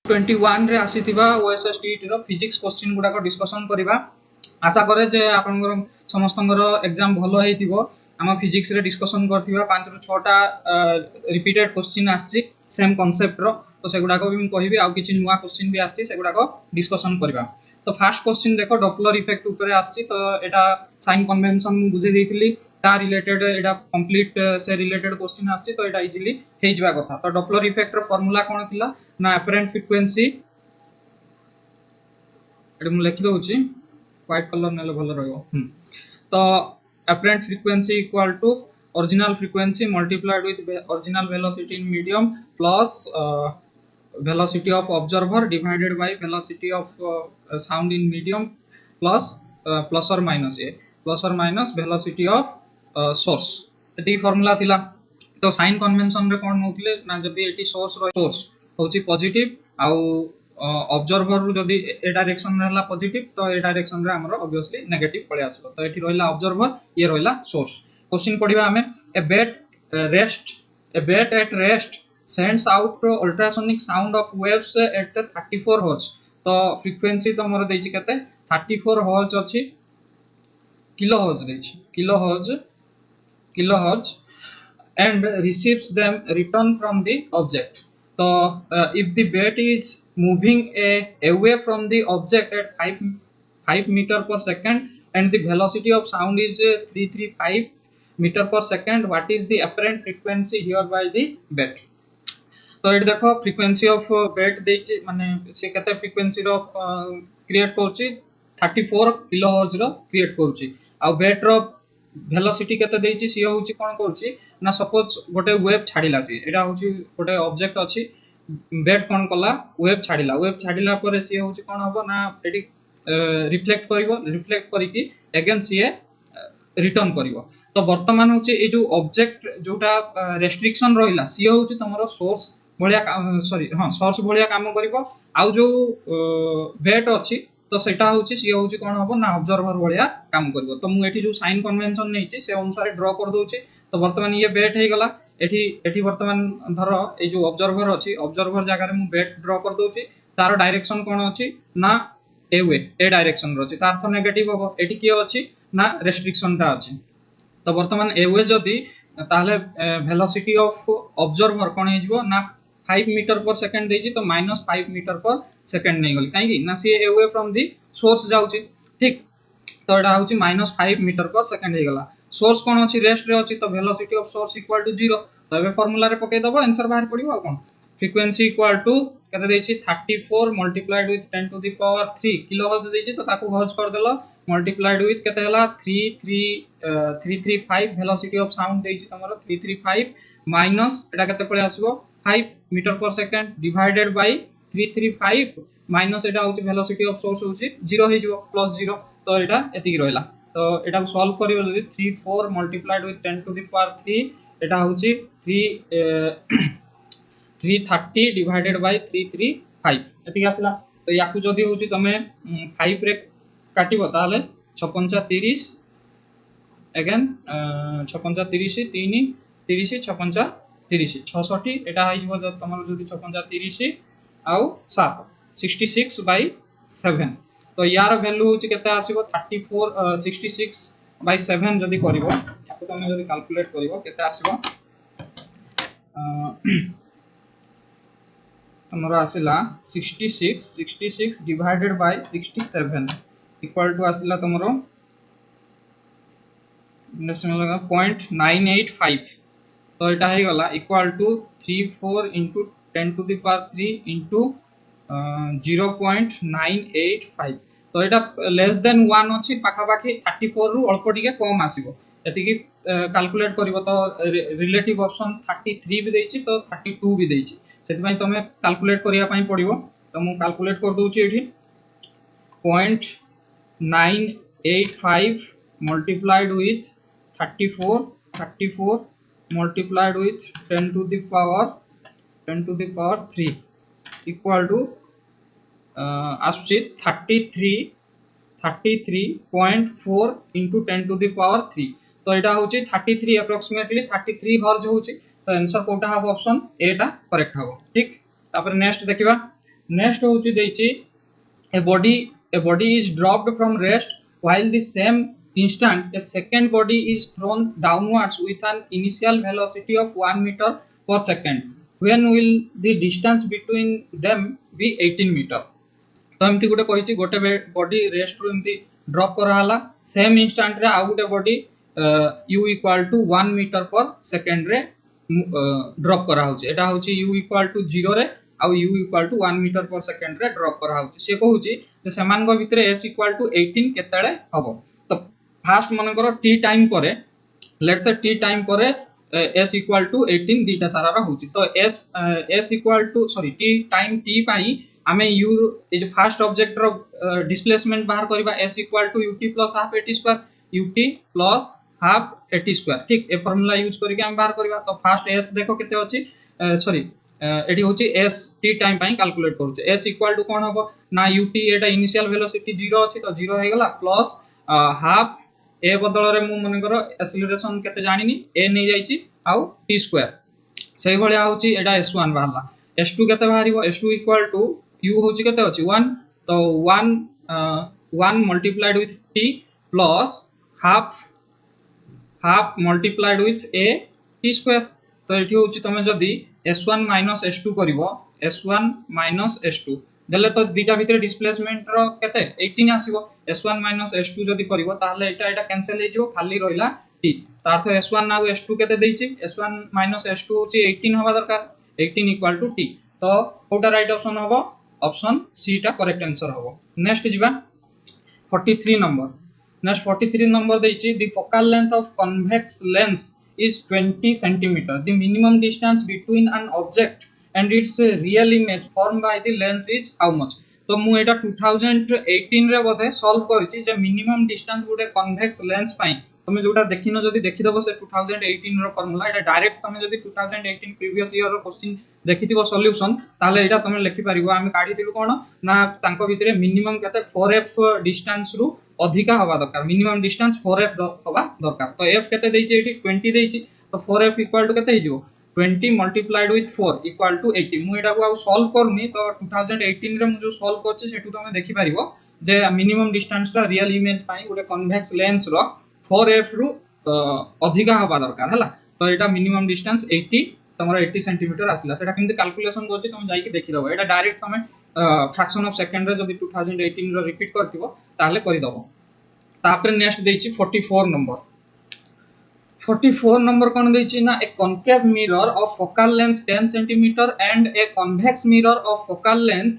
21 रे आसीथिबा OSS TET रो physics question गुडा को discussion करिबा। आशा करे जे आपनकर समस्तंगर एग्जाम भलो हेतिबो। हम फिजिक्स रे डिस्कशन करथिबा 5 रु 6 टा रिपीटेड क्वेश्चन आछि सेम कांसेप्ट रो, तो सेगुडा को भी हम कहिबी आ किछि नुवा क्वेश्चन भी आछि सेगुडा को डिस्कशन करिबा। तो फर्स्ट क्वेश्चन देखो डॉपलर इफेक्ट ऊपर आछि, तो एटा साइन कन्वेंशन बुझे देइथिली ता रिलेटेड एटा कंप्लीट से रिलेटेड क्वेश्चन आछि, तो एटा इजीली हे जबा कथा। तो डॉपलर इफेक्ट रो फार्मूला कोन थिला ना अपरेंट फ्रीक्वेंसी एटा मु लिखि दउची व्हाइट कलर नेले भलो रहइबो। तो apparent frequency equal to original frequency multiplied with original velocity in medium plus velocity of observer divided by velocity of sound in medium plus plus or minus velocity of source। Eighty formula थिला। तो sign convention रे कोन होतले ना जदी eighty source होची positive आउ observer रु जदी ए direction रहला पॉजिटिव तो ए डायरेक्शन रे हमर ऑब्वियसली नेगेटिव पळे आसबो। तो एटी रहला ऑब्जर्वर, ये रहला सोर्स। क्वेश्चन पढिबा हमें ए bat at rest sends out ultrasonic sound of waves at 34 hertz। तो फ्रीक्वेंसी तो मोर देछि कते 34 hertz अछि, किलो hertz देछि kilo hertz and receives them return from the object। तो if the bat is moving away from the object at 5 meter per second and the velocity of sound is 335 meter per second, what is the apparent frequency here by the bat। तो ये देखो frequency of बेट देछि माने से कते frequency रो create करछि 34 kilo hertz रो create करछि। आ बेट रो velocity कते देछि सी होछि कोन करछि ना सपोज गोटे वेव छाडिला सी एटा होछि गोटे ऑब्जेक्ट अछि बेट कोन कला वेव छाडिला पर सी होछि कोन हबो ना एटी रिफ्लेक्ट करिकी अगेन सी रिटर्न करिवो। तो वर्तमान होछि ए जो ऑब्जेक्ट जोटा रेस्ट्रिक्शन रहिला सी होछि तमरो सोर्स भलिया सोर्स भलिया काम करिवो। आ जो बेट अछि तो सेटा होछि सी होछि कोन हबो ना ऑब्जर्वर भलिया काम करिवो। तो मु एठी जो साइन कन्वेंशन नेछि से अनुसार ड्रा कर दोछि। तो वर्तमान ये बेट हे गला एठी वर्तमान धरो ए जो ऑब्जर्वर अछि ऑब्जर्वर जगह रे मु बेट ड्रा कर दोछि। तार डायरेक्शन कोन अछि ना ए डायरेक्शन रो अछि, तार तो नेगेटिव हबो। एठी की अछि ना रेस्ट्रिक्शन ता अछि। तो वर्तमान ए जदी ताले वेलोसिटी ऑफ ऑब्जर्वर कोन हे जिवो ना 5 मीटर पर सेकंड देछि, तो -5 मीटर पर सेकंड नै गली काई कि ना सी अवे फ्रॉम द सोर्स जाउछि। ठीक, तो एटा होछि -5 मीटर पर सेकंड हे गला। सोर्स कोन अछि रेस्ट रे अछि, तो velocity of source equal to 0। तो एबे फार्मूला रे पके दबो आंसर बाहर पडिबो। आ कोन फ्रीक्वेंसी इक्वल टू कते देछि 34 multiplied with 10 to the power 3 kilo hertz देछि। तो ताकू हर्ट्ज कर देलो मल्टीप्लाइड विथ कते हला 335 वेलोसिटी ऑफ साउंड देछि तमरो 335 माइनस एटा कते पळे आसीबो 5 metre per second divided by 335 minus एटा होछि वेलोसिटी ऑफ सोर्स होछि 0 हे जिवो +0। तो एटा एति रहला। तो एटा को सॉल्व करियो जदी 34 multiplied with 10 to the power 3 एटा होछि 330 डिवाइडेड बाय 335 एति आसला। तो याकू जदी होछि तमे 5 रे काटिबो ताले 56 30 अगेन 56 30 3 30 56 30 66 एटा हाइ जिवो तमरो जदी 56 30 आउ 7 66 बाय 7। तो यार वैल्यू होछि केते आसीबो 34 66 बाय 7 जदी करिवो याकू तमे जदी कैलकुलेट करिवो केते आसीबो तमरो आसिला 66 डिवाइडेड बाय 67 इक्वल टू आसिला तमरो 0.985। तो एटा हे गला equal to 34 into 10 to the power 3 into 0.985। तो एटा लेस देन 1 अछि पाखा पाखी 34 रु अल्प टिके कम आसीबो एति कि कैलकुलेट करिवो। तो रिलेटिव ऑप्शन 33 भी देछि तो 32 भी देछि, सेति पई तमे कैलकुलेट करिया पई पडिवो। तो मु कैलकुलेट कर दोछि एठी 0.985 multiplied with 34 multiplied with 10 to the power 3 equal to आसुची 33.4 into 10 to the power 3। तो एटा होची 33 approximately 33 हर्ट्ज होची। तो आंसर कोटा हबो ऑप्शन ए टा करेक्ट हबो। ठीक, तापर नेक्स्ट देखिबा नेक्स्ट होची देछि a body is dropped from rest while the same instant a second body is thrown downwards with an initial velocity of 1 meter per second. When will the distance between them be 18 meter? तो एमती गोटे कही गोटे body rest रू एमती drop कराला same instant रे आउ गोटे body u equal to 1 metre per second रे ड्रॉप करा होची एटा होची u इक्वल टू 0 रे आउ u equal to 1 metre per second रे ड्रॉप करा होची से कहूची जे समान को भितरे s इक्वल टू 18 केतेले हबो तो फास्ट मन करो t टाइम परे लेट्स से t टाइम परे s इक्वल टू 18 दीटा सारा रा होची तो s equal to sorry t time t पाई आमे u ए जो फर्स्ट ऑब्जेक्ट रो डिस्प्लेसमेंट बाहर करबा s equal to ut plus half at square ut plus half at square ठीक ए फार्मूला यूज करके हम बाहर करबा तो फर्स्ट s देखो केते अछि सॉरी एडी होची s t टाइम पाई कैलकुलेट करू s इक्वल टू कोन हबो ना ut एटा इनिशियल वेलोसिटी 0 अछि तो 0 हे गेला प्लस हाफ ए बदल रे मु मन करो एक्सेलरेशन केते जानिनी a नै जाईची आउ t स्क्वायर सेही भलिया होची एटा s1 बाहरला s2 केते बाहरिबो s2 इक्वल टू u होची केते अछि 1 तो 1 multiplied with t plus half multiplied with a t square तो एठी होची तमे जदी s1 s2 करिवो s1 s2 देले तो दीटा भितर डिस्प्लेसमेंट रो केते 18 आसीबो s1 s2 जदी करिवो ताले एटा कैंसिल हे जिवो खाली रहिला t तार तो s1 नाउ s2 केते देइची s1 s2 होची 18 हवा दरकार 18 इक्वल टू t तो कोटा राइट ऑप्शन होबो ऑप्शन सी टा करेक्ट आंसर होबो नेक्स्ट जिबा 43 नंबर नेक्स्ट 43 नंबर देइची the focal length of convex lens is 20 centimeter. The minimum distance between an object and its real image formed by the lens is how much? तो मु एटा 2018 रे बोधे solve करछि जे minimum distance गुटे convex lens पाई तमे जोटा देखिनो जदी देखि दबो से 2018 रो फार्मूला एटा डायरेक्ट तमे जदी 2018 प्रीवियस ईयर रो क्वेश्चन देखिथिबो सॉल्यूशन ताले एटा तमे लिखि परिबो आमे काढी दिलु कोन ना तांको भितरे मिनिमम केते 4f डिस्टेंस रु अधिका हवा दरकार मिनिमम डिस्टेंस 4f हवा दरकार तो f केते देइछि एटी 20 देइछि तो 4f इक्वल टू केते हिजिवो 20 मल्टीप्लाइड विथ 4 इक्वल टू 80 मु एटा को आ सॉल्व करनी तो 2018 रे मु जो सॉल्व करछि सेटु तमे देखि परिबो जे मिनिमम डिस्टेंस रा रियल इमेज पाई गुटे कन्वेक्स लेंस रो 4f रु अधिका हवा दरकार हला तो एटा मिनिमम डिस्टेंस 80 तमरा 80 सेंटीमीटर आसिला सेटा किंतु कैलकुलेशन करछि तमे जाई कि देखि दबो एटा डायरेक्ट तमे फ्रैक्शन ऑफ सेकंड रे जदी 2018 रो रिपीट करथिबो ताले करि दबो तापर नेक्स्ट देछि 44 नंबर 44 नंबर कोन देछि ना a concave mirror of focal length 10 centimetre and a convex mirror of focal length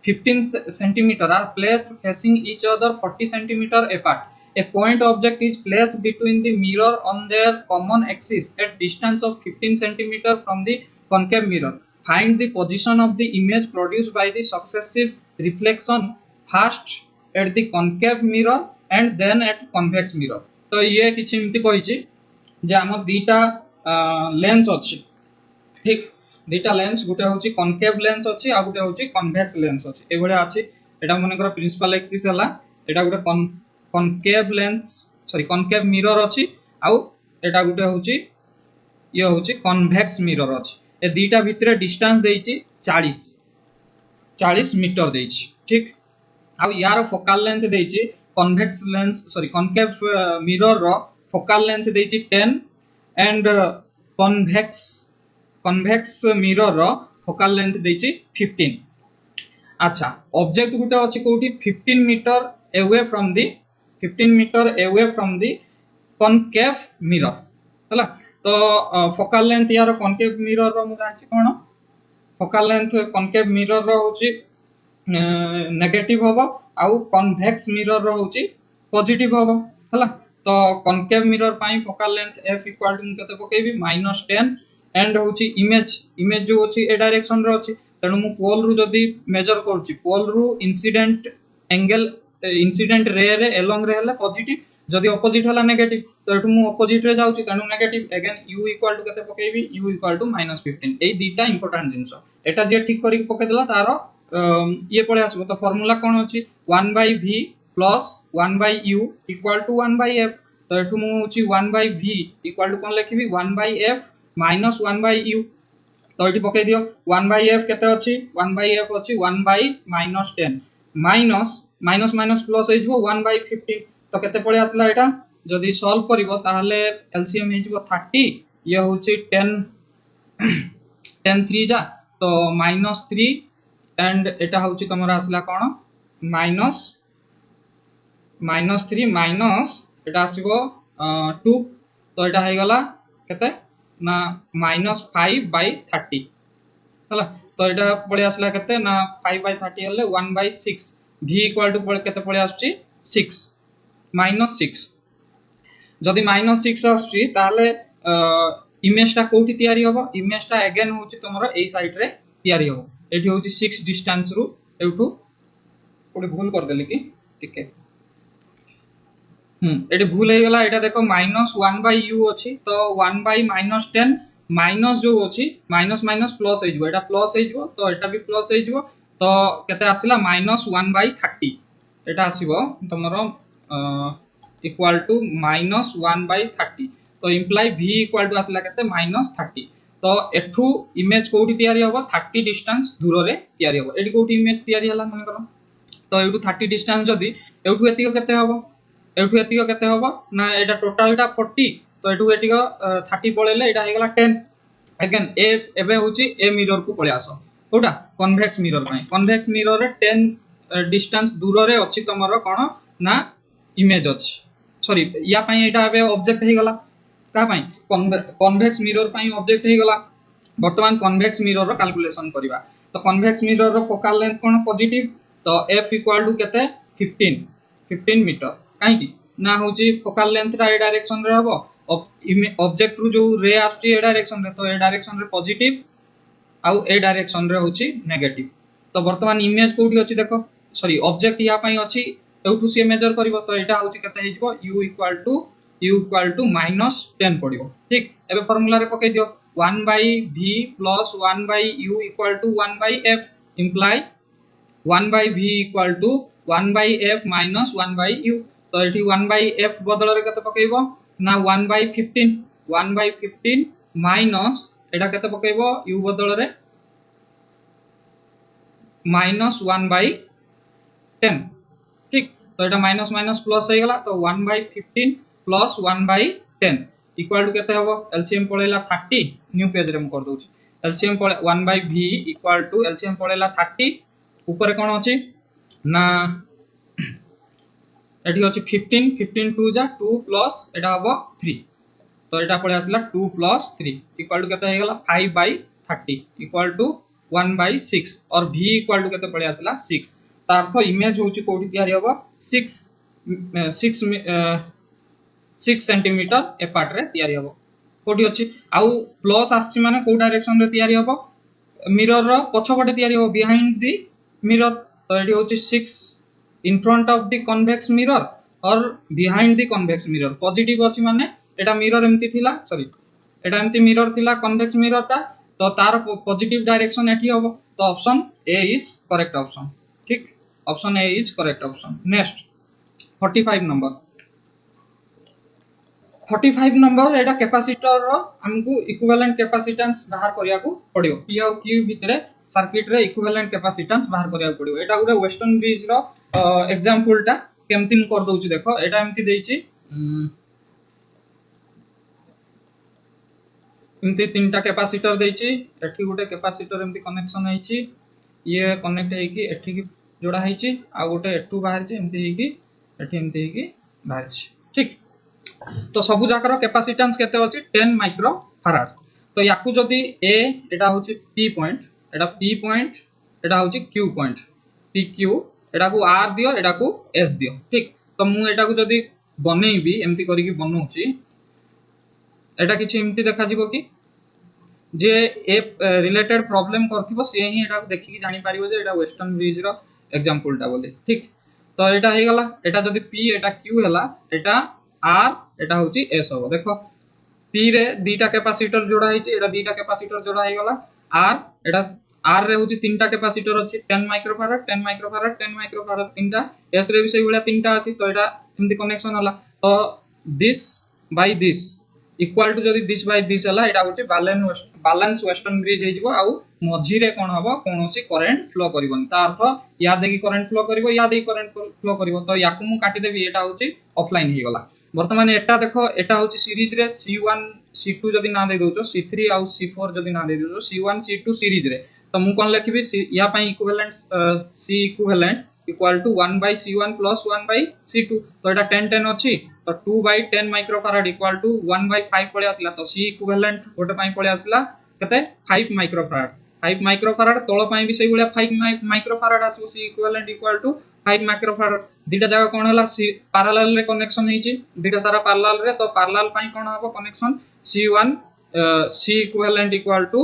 15 centimetre are placed facing each other 40 centimetre apart a point object is placed between the mirror on their common axis at distance of 15 centimeter from the concave mirror find the position of the image produced by the successive reflection first at the concave mirror and then at convex mirror तो ये किछि इमति कहिछि जे हमर दीटा lens अछि ठीक दीटा lens गुटे होछि concave lens अछि आ गुटे होछि convex lens अछि ए भले अछि एटा मने कर प्रिंसिपल एक्सिस हला एटा गुटे concave lens sorry concave mirror अछि आ एटा गुटे होछि ये होछि कन्वेक्स मिरर अछि ए दीटा भितरे डिस्टेंस देइछि 40 मीटर देइछि ठीक आ यार फोकल लेंथ देइछि convex lens sorry concave mirror रो फोकल लेंथ देइछि 10 एंड कन्वेक्स मिरर रो फोकल लेंथ देइछि 15 अच्छा ऑब्जेक्ट गुटे अछि कोठी 15 metre away from the concave mirror हला तो फोकल लेंथ यार कॉन्केव मिरर रो मु जानछि कोन फोकल लेंथ कॉन्केव मिरर रो होछि नेगेटिव होबो आउ कन्वेक्स मिरर रो होछि पॉजिटिव होबो हला तो कॉन्केव मिरर पाई focal length f equal to केते पकेबी -10 एंड होछि इमेज जो होछि ए डायरेक्शन रो होछि तणु मु पोल रु जदी मेजर करछि पोल रु इंसिडेंट रे रे एलोंग रे हला पॉजिटिव जदी ऑपोजिट हला नेगेटिव तो एटु मु ऑपोजिट रे जाउछि तणु negative again u equal to केते पकेबी u इक्वल टू -15 एई दीटा इंपोर्टेंट जिंसो एटा जे ठीक करी पके देला तारो ये पळे आसबो तो फार्मूला कोन होछि 1/v plus 1/u equal to 1/f तो एटु मु होछि 1/v equal to cone लिखिबी 1/f -1/u तो ये पकई दियो 1 बाय f केते अछि 1 बाय f अछि 1 by -10 minus minus minus plus हे जबो 1 बाय 15 तो केते पळे आसला एटा जदी सॉल्व करिवो ताहले एलसीएम हे जबो 30 ये होछि 10 10 3 जा तो -3 एंड एटा होछि तमरा आसला कोन -3 माइनस एटा आसीबो 2 तो एटा हे गला केते ना -5/30 हला तो एटा पळे आसला केते ना 5/30 हले 1/6 v इक्वल टू केते पळे आछी 6 -6 जदि -6 आछी ताले इमेज टा कोठी तयारी होबो इमेज टा अगेन होची तमरो एई साइड रे तयारी होबो एठी होची 6 डिस्टेंस रु एठू कोठी भूल कर देली कि ठीक है एटी भूल हे गला एटा देखो -1/u अछि तो 1/-10 माइनस जो अछि माइनस माइनस प्लस हे जबो एटा प्लस हे जबो तो एटा भी प्लस हे जबो तो केते आसिला -1/30 एटा आसीबो तमरो इक्वल टू -1/30 तो इंप्लाई v इक्वल टू आसिला केते -30 तो एठू इमेज कोठी तयारी होबो 30 डिस्टेंस दूर रे तयारी होबो एटी कोठी इमेज तयारी हला मन करो तो एठू 30 डिस्टेंस जदी एठू एतिको केते होबो एठू एतिको केते होबो ना एटा टोटल टा 40 तो एठू एतिको 30 पळेले एटा हे गला 10 अगेन ए एबे होची ए मिरर को पळे आसो कोटा कन्वेक्स मिरर रे 10 डिस्टेंस दूर रे अछि तमरो कोन ना इमेज अछि सॉरी या पई एटा एबे ऑब्जेक्ट हे गला का पई कन्वेक्स मिरर पई ऑब्जेक्ट हे गला वर्तमान कन्वेक्स मिरर रो कैलकुलेशन करबा तो कन्वेक्स मिरर रो फोकल लेंथ कोन पॉजिटिव तो f इक्वल टू केते 15 मीटर काई की ना होची फोकल लेंथ रा डायरेक्शन रे हबो ऑब्जेक्ट रु जो रे आछी ए डायरेक्शन रे तो ए डायरेक्शन रे पॉजिटिव आउ ए डायरेक्शन रे होची नेगेटिव तो वर्तमान इमेज कोठी अछि देखो सॉरी ऑब्जेक्ट या पई अछि एउठु से मेजर करबो तो एटा होची केते हे जबो u इक्वल टू -10 पडिबो ठीक एबे फार्मूला रे पकै दियो 1/v + 1/u equal to 1/f इंप्लाई 1/v equal to 1/f - 1/u तो एठी 1/f बदल रे केते पकैबो ना 1/15 माइनस एटा केते पकैबो u बदल रे -1/10 ठीक तो एटा माइनस माइनस प्लस हे गला तो 1/15 प्लस 1/10 इक्वल टू केते हबो एलसीएम पळेला 30 न्यू पेज रे हम कर दोछि एलसीएम पळे 1/v इक्वल टू एलसीएम पळेला 30 ऊपर कोन अछि ना एठी अछि 15 2 जा 2 प्लस एटा हबो 3 तो एटा पळे आसला 2 + 3 इक्वल टू केते हे गला 5/30 इक्वल टू 1/6 और v इक्वल टू केते पळे आसला 6 तार तो इमेज होची कोठी तयारी हबो 6 सेंटीमीटर एपार्ट रे तयारी हबो कोठी अछि आउ प्लस आछि माने को डायरेक्शन रे तयारी हबो मिरर रो पछ पटे तयारी हबो बिहाइंड द मिरर तो एठी होची 6 in front of the convex mirror और behind the convex mirror positive अछि माने एटा मिरर एम्ति थिला सॉरी एटा एम्ति मिरर थिला कन्वेक्स मिरर ता तो तार पॉजिटिव डायरेक्शन एठी हबो तो option A is correct option ठीक option A is correct option next 45 number एटा कैपेसिटर रो हमकु इक्विवेलेंट कैपेसिटेंस बाहर करिया को पड़ियो पी और क्यू भितरे सर्किट रे इक्विवेलेंट कैपेसिटेंस बाहर करिया पड़ियो एटा गुडे वेस्टर्न ब्रिज रो एग्जांपल टा केमति म कर दोउची देखो एटा एम्ति देइची एम्ति तीनटा कैपेसिटर देइची एठी गुडे कैपेसिटर एम्ति कनेक्शन हेची ये कनेक्ट हेकी एठी की जोड़ा हेची आ गुटे एठू बाहर जे एम्ति हेकी एठी बाहर ठीक तो सबु जाकर कैपेसिटेंस केते अछि 10 माइक्रो फैराड तो याकू जदी ए एटा होची p पॉइंट एटा होची q पॉइंट pq एटा को r दियो एटा को s दियो ठीक तो मु एटा को जदी बनेइबी एम्ति करी की बनौची एटा किछि एम्ति देखा जिवो कि जे ए रिलेटेड प्रॉब्लम करथिबो से ही एटा को देखि की जानि पारिबो जे एटा वेस्टर्न ब्रिज रो एग्जांपल टा बोले ठीक तो एटा हे गला एटा जदी p एटा q हला एटा r एटा होची s हो देखो p रे दीटा कैपेसिटर जोड़ा हेची एटा दीटा कैपेसिटर जोड़ा हे गला r एटा r रे होची तीनटा कैपेसिटर अछि 10 माइक्रोफैराड 10 माइक्रोफैराड 10 माइक्रोफैराड तीनटा s रे भी सेही भलिया तीनटा अछि तो एटा एम्ति कनेक्शन हला तो this by this equal to जदी दिस बाय दिस हला एटा होची बैलेंस वेस्टर्न ब्रिज हे जिवो आउ मझी रे कोन हबो कोनोसी करंट फ्लो करिवोनी ता अर्थ या देखि करंट फ्लो करिवो या देखि करंट फ्लो करिवो तो याकु मु काटी देबी एटा होची ऑफलाइन हे गला वर्तमान एटा देखो एटा होची सीरीज रे C1 C2 जदी ना दे दोचो C3 आउ C4 जदी ना दे दोचो C1 C2 सीरीज रे तो मु कोन लिखिबी या पई equivalent C equivalent equal to 1 by C1 plus 1 by C2 तो एटा 10 10 अछि तो 2 by 10 microfarad equal to 1 by 5 पळे आसला तो C इक्विवेलेंट गोटे पई पळे आसला कते 5 माइक्रोफैराड 5 माइक्रोफैराड तोळ पई भी सेही गुलिया 5 माइक्रोफैराड आसो C equivalent equal to 5 microfarad दीटा जगह कोन हला पैरेलल रे कनेक्शन हेची दीटा सारा पैरेलल रे तो पैरेलल पई कोन हबो connection C1 C equivalent equal to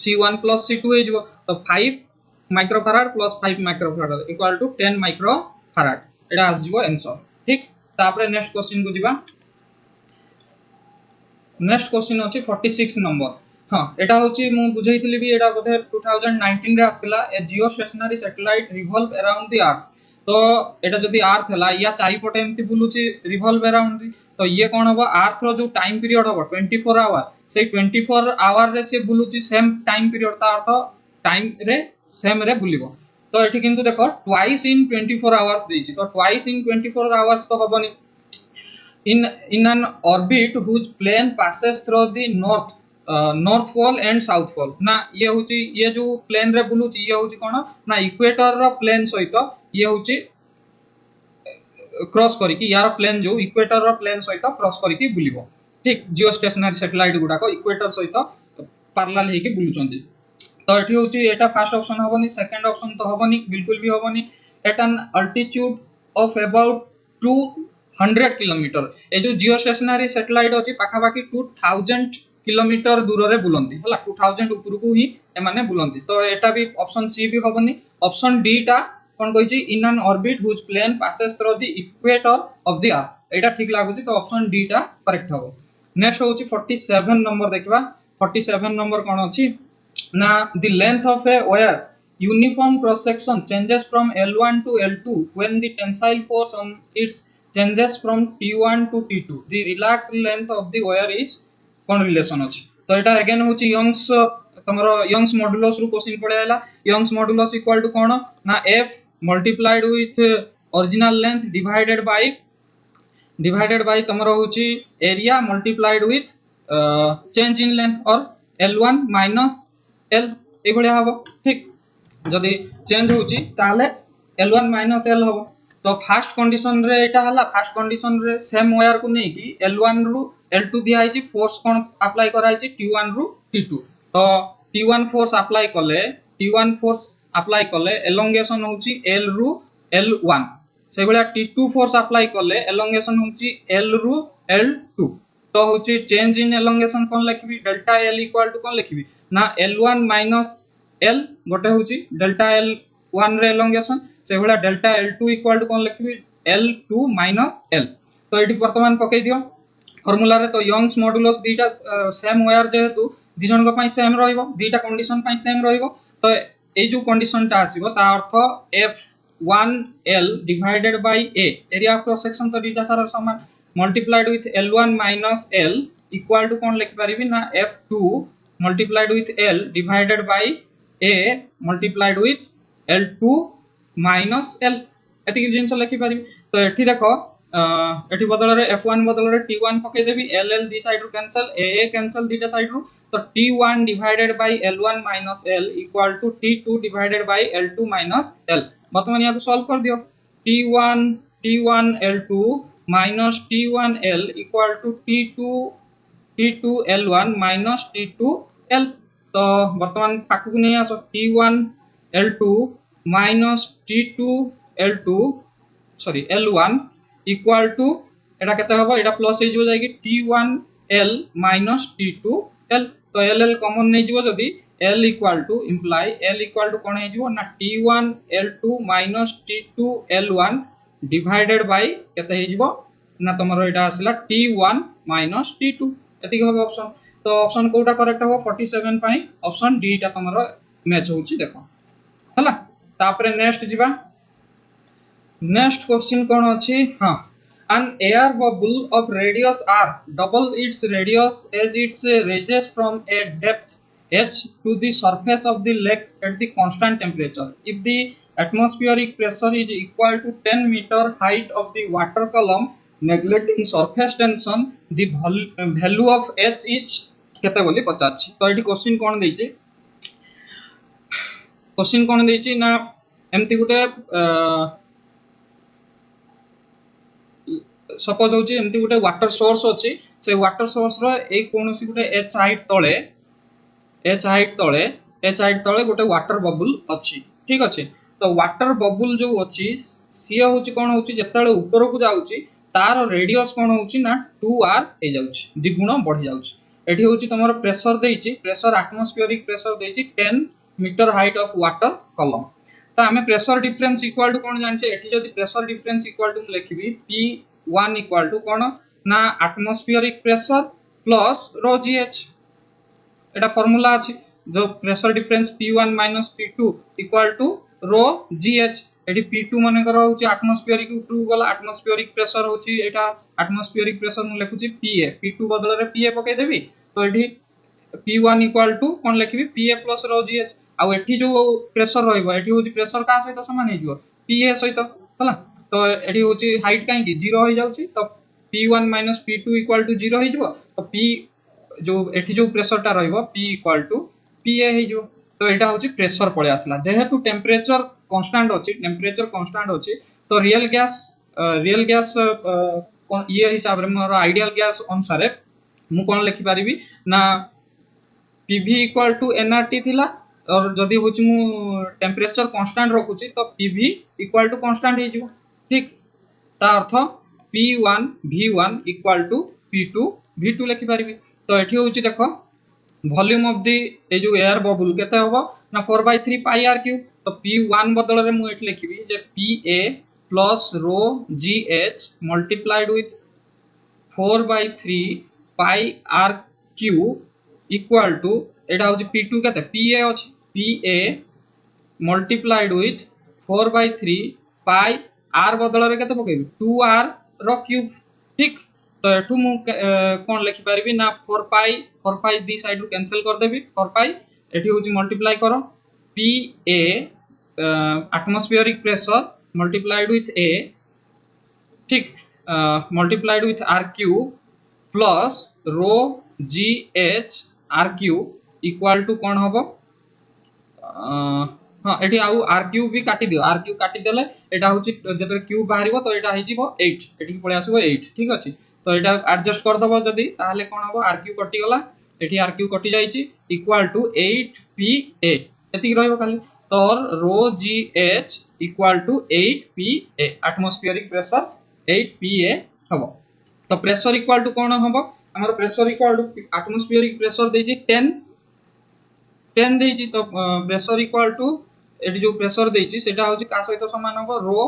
C1 plus C2 हे जिवो तो 5 microfarad plus 5 microfarad equal to 10 microfarad एटा आस जिवो आंसर ठीक तापरे नेक्स्ट क्वेश्चन को जिबा नेक्स्ट क्वेश्चन अछि 46 नंबर हां एटा होची मु बुझैतिली भी एटा बोधे 2019 रे आस्तिला a geostationary satellite revolve around the earth तो एटा जदी अर्थ हला या चारि पटे एम्ति बुलुची रिवॉल्व अराउंड तो ये कोन हबो अर्थ रो जो टाइम पीरियड हबो 24 आवर से 24 आवर रे से बुलुची सेम टाइम पीरियड ता अर्थ टाइम रे सेम रे बुलिबो तो एठी किंतु देखो ट्वाइस इन 24 आवर्स देछि तो ट्वाइस इन 24 आवर्स तो हबोनी in an orbit whose plane passes through the north pole and south pole ना ये होची ये जो प्लेन रे बुलुची ये होची कोन ना इक्वेटर रो प्लेन सहित ये होची क्रॉस करी कि यार प्लेन जो इक्वेटर रो प्लेन सहित क्रॉस करी कि बुलिबो ठीक जियो स्टेशनरी सैटेलाइट गुडा को इक्वेटर सहित पैरेलल हे कि बुलुचंदी तो एठी होची एटा फर्स्ट ऑप्शन हबोनी सेकंड ऑप्शन तो हबोनी बिल्कुल भी हबोनी at an altitude of about 200 kilometre ए जो जियो स्टेशनरी सैटेलाइट अछि पाखा बाकी 2000 किलोमीटर दूर रे बुलंती हला 2000 ऊपर को ही ए माने बुलंती तो एटा भी ऑप्शन सी भी हबोनी ऑप्शन डी टा कोन कहिछि in an orbit whose plane passes through the equator of the earth एटा ठीक लागुछि तो ऑप्शन डी टा करेक्ट हबो नेक्स्ट होछि 47 नंबर देखबा 47 नंबर कोन अछि ना the length of a wire uniform cross section changes from L1 to L2 when the tensile force on its changes from T1 to T2 the relaxed length of the wire is कोन relation अछि तो एटा again होछि Young's तमरो Young's modulus रु question पडे आला Young's modulus equal to कोन ना f multiplied with original length divided by तमरो होछि area multiplied with change in length और L1 minus L ए भलिया हबो ठीक जदी चेंज होची ताले L1 minus L हबो तो फर्स्ट कंडीशन रे एटा हला फर्स्ट कंडीशन रे सेम वायर को नै कि L1 रु L2 दिया आइची फोर्स कोन अप्लाई कराइची T1 रु T2 तो T1 फोर्स अप्लाई कले एलोंगेशन होची L रु L1 से भलिया T2 फोर्स अप्लाई कले एलोंगेशन होची L रु L2 तो होची चेंज इन एलोंगेशन कोन लिखबी डेल्टा L इक्वल टू कोन लिखबी ना L1 minus L गोटे होची डेल्टा L1 रे एलोंगेशन से भला डेल्टा L2 इक्वल टू कोन लिखबी L2 minus L तो एटी वर्तमान पकई दियो फार्मूला रे तो यंग्स मॉडुलस दीटा सेम वायर जेहेतु दि जन को पई सेम रहइबो दीटा कंडीशन पई सेम रहइबो तो ए जो कंडीशन ता आसीबो ता अर्थ F1L divided by A area of cross section तो दीटा सारा समान multiplied with L1 minus L equal to कोन लिख परिबी ना F2 multiplied with L divided by A multiplied with L2 minus L एति जिंस लिखि पारि तो एठी देखो एठी बदल रे F1 बदल रे T1 पके देबी LL दी साइड रु कैंसिल AA कैंसिल दीटा साइड रु तो T1 divided by L1 minus L equal to T2 divided by L2 minus L वर्तमान या को सॉल्व कर दियो T1 L2 minus T1 L equal to T2 L1 minus T2 L तो वर्तमान पाकु नहीं आसो T1 L2 minus T2 L2 sorry L1 equal to एटा केते हबो एटा प्लस हे जिवो जाई कि T1 L minus T2 L तो LL कॉमन नै जिवो जदी L equal to imply L equal to कोन हे जिवो ना T1 L2 minus T2 L1 divided by केते हे जिवो ना तमरो एटा आसला T1 minus T2 एति के हबो ऑप्शन तो ऑप्शन कोटा करेक्ट हो 47 पई ऑप्शन डी टा तमरो मैच होची देखो हला तापरे नेक्स्ट जिबा नेक्स्ट क्वेश्चन कोन अछि हां An air bubble of radius r double its radius as it raises from a depth h to the surface of the lake at the constant temperature. If the atmospheric pressure is equal to 10 meter height of the water column, neglecting surface tension, the value of h is केते बोली पचाछि. तो eighty question कोन दैछि, question कोन दैछि ना एमती गुटे suppose होची एमती गुटे water source अछि, से water source रो ए कोनोसी गुटे एच हाइट तळे गुटे वाटर बबल अछि. ठीक अछि. तो वाटर बबल जो अछि सी होची कोन होची जेतळे ऊपर को जाउची तार रेडियस कोन होची ना 2r हे जाउची, द्विगुण बढ़ी जाउची. एठी होची तमरो प्रेशर देइची, प्रेशर एटमॉस्फेरिक प्रेशर देइची 10 metre height of water column. तो आमे प्रेशर डिफरेंस इक्वल टू कोन जानछे, एठी जदी प्रेशर डिफरेंस इक्वल टू लिखबी P1 इक्वल टू कोन ना atmospheric pressure plus rho GH. एटा फार्मूला अछि जो pressure difference P1 minus P2 equal to rho GH. एठी P2 माने कर होची एटमॉस्फेरिक टू गला एटमॉस्फेरिक प्रेशर होची, एटा एटमॉस्फेरिक प्रेशर मु लिखुची PA, P2 बदल रे PA पके देबी. तो एठी P1 इक्वल टू कोन लिखबी PA प्लस रो GH. आ एठी जो प्रेशर रहइबो एठी होची प्रेशर का सहित समान हे जिवो PA सहित हला. तो एठी होची हाइट काहे कि 0 हो जाउची, तो P1 minus P2 equal to 0 हे जिवो. तो P जो एठी जो प्रेशर टा रहइबो P इक्वल टू PA हे जिवो. तो एटा होची प्रेशर पळे आसला. जेहेतु टेम्परेचर कांस्टेंट अछि, तो रियल गैस ये हिसाब रे मोर आइडियल गैस अनुसार मु कोन लिखि पारिबी ना PV इक्वल टू nRT थिला, और जदी होची मु टेम्परेचर कांस्टेंट रखुची तो PV इक्वल टू कांस्टेंट हे जिवो. ठीक. ता अर्थ P1 V1 equal to P2 V2 लिखि पारिबी. तो एठी होची देखो वॉल्यूम ऑफ द ए जो एयर बबल केते होबो ना 4/3 पाई r क्यूब. तो P1 बदल रे मु एठी लिखिबी जे PA plus rho GH multiplied with 4/3 pi r cube equal to एटा होची P2 केते PA अछि, PA multiplied with 4/3 pi r बदल रे केते पकेबी 2r रो क्यूब. ठीक. तो एठू मु कोन लिखि पारिबी ना 4 पाई दी साइड रु कैंसिल कर देबी. 4 पाई एठी होची मल्टीप्लाई करो PA atmospheric pressure multiplied with A. ठीक. Multiplied with r cube plus rho GH r cube equal to कोन होबो हां एठी आउ r क्यूब भी काटी दियो. r क्यूब काटी देले एटा होची जते क्यूब बाहरिबो तो एटा हे जिवो 8, एठी पळे आसीबो 8. ठीक अछि. तो एटा एडजस्ट कर दबो जदी ताहले कोन होबो r क्यूब कटि गला, एठी r क्यूब कटि जाईची इक्वल टू 8PA एति रहइबो खाली. तो rho GH equal to 8PA atmospheric pressure 8PA हबो. तो प्रेशर इक्वल टू कोन हबो, हमर pressure equal to atmospheric pressure देजी 10 देजी. तो प्रेशर इक्वल टू एटी जो प्रेशर देजी सेटा होची का सहित समान हबो रो